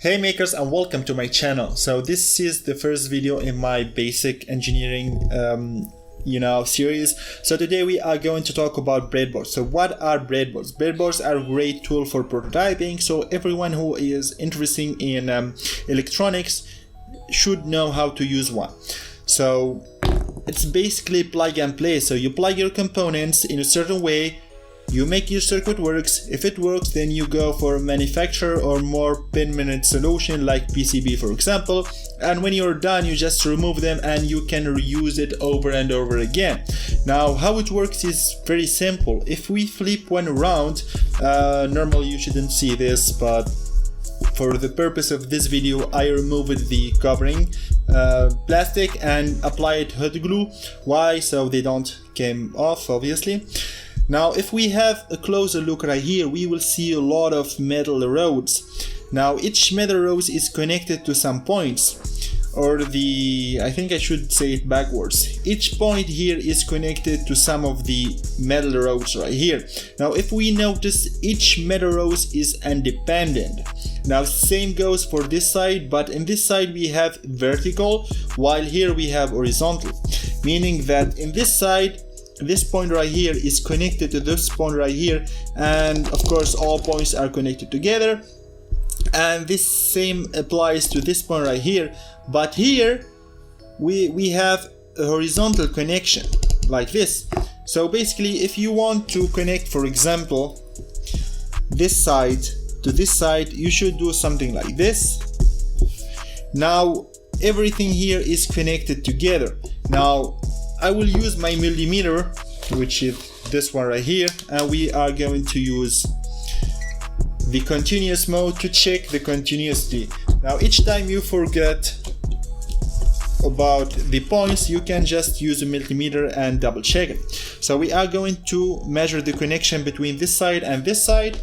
Hey makers, and welcome to my channel. So this is the first video in my basic engineering series. So today we are going to talk about breadboards. So what are breadboards? Breadboards are a great tool for prototyping, so everyone who is interested in electronics should know how to use one. So it's basically plug and play. So you plug your components in a certain way, you make your circuit works. If it works, then you go for a manufacturer or more pin-minute solution like PCB, for example. And when you're done, you just remove them and you can reuse it over and over again. Now, how it works is very simple. If we flip one around, normally you shouldn't see this, but for the purpose of this video, I removed the covering plastic and applied hot glue. Why? So they don't come off, obviously. Now, if we have a closer look right here, we will see a lot of metal rods. Now, each metal rod is connected to some points, or I think I should say it backwards. Each point here is connected to some of the metal rods right here. Now, if we notice, each metal rod is independent. Now, same goes for this side, but in this side we have vertical, while here we have horizontal, meaning that in this side, this point right here is connected to this point right here, and of course all points are connected together, and this same applies to this point right here. But here we have a horizontal connection like this. So basically, if you want to connect, for example, this side to this side, you should do something like this. Now everything here is connected together. Now I will use my millimeter, which is this one right here, and we are going to use the continuous mode to check the continuity. Now each time you forget about the points, you can just use a millimeter and double check it. So we are going to measure the connection between this side and this side.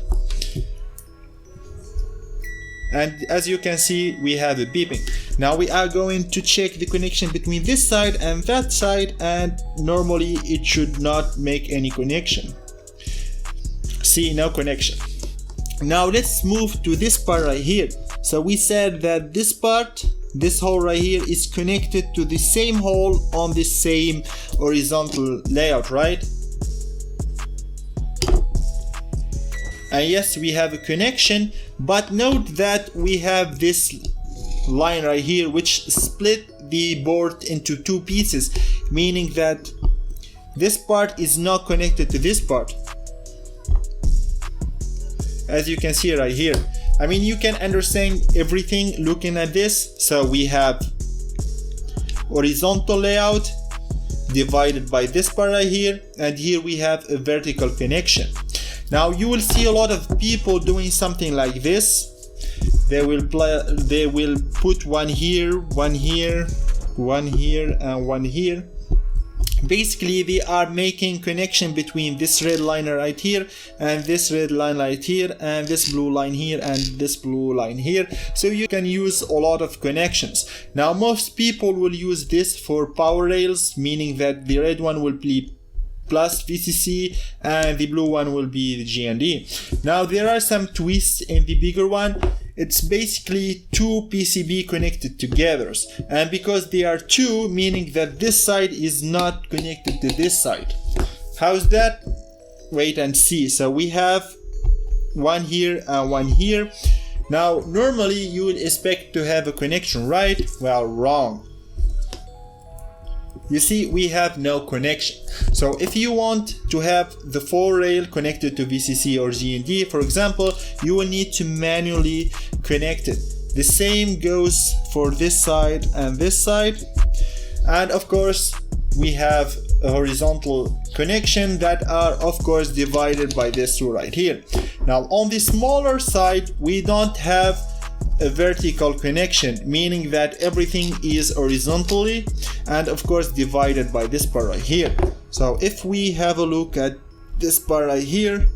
And as you can see, we have a beeping. Now we are going to check the connection between this side and that side, and normally it should not make any connection. See, no connection. Now let's move to this part right here. So we said that this part, this hole right here, is connected to the same hole on the same horizontal layout, right? And yes, we have a connection, but note that we have this line right here which split the board into two pieces, meaning that this part is not connected to this part, as you can see right here. I mean, you can understand everything looking at this. So we have horizontal layout divided by this part right here, and here we have a vertical connection. Now you will see a lot of people doing something like this. They will put one here, one here, one here, and one here. Basically, they are making connection between this red line right here and this red line right here and this blue line here and this blue line here. So you can use a lot of connections. Now most people will use this for power rails, meaning that the red one will be plus VCC and the blue one will be the GND. Now there are some twists in the bigger one. It's basically two PCB connected together, and because they are two, meaning that this side is not connected to this side. How's that? Wait and see. So we have one here and one here. Now normally you would expect to have a connection, right? Well, wrong. You see, we have no connection. So if you want to have the full rail connected to VCC or GND, for example, you will need to manually connect it. The same goes for this side and this side. And of course, we have a horizontal connection that are of course divided by this two right here. Now on the smaller side, we don't have a vertical connection, meaning that everything is horizontally and of course divided by this part right here. So if we have a look at this part right here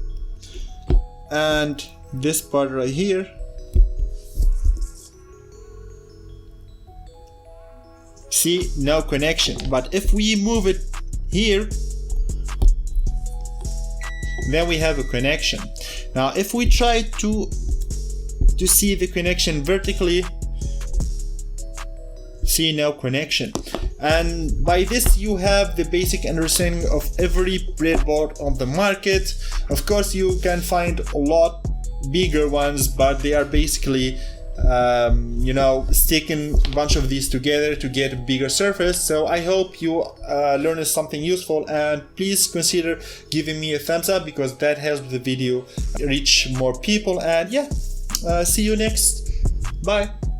and this part right here, see, no connection. But if we move it here, then we have a connection. Now if we try to to see the connection vertically. See, no connection. And by this you have the basic understanding of every breadboard on the market. Of course you can find a lot bigger ones, but they are basically sticking a bunch of these together to get a bigger surface. So I hope you learned something useful, and please consider giving me a thumbs up because that helps the video reach more people. And yeah, see you next. Bye.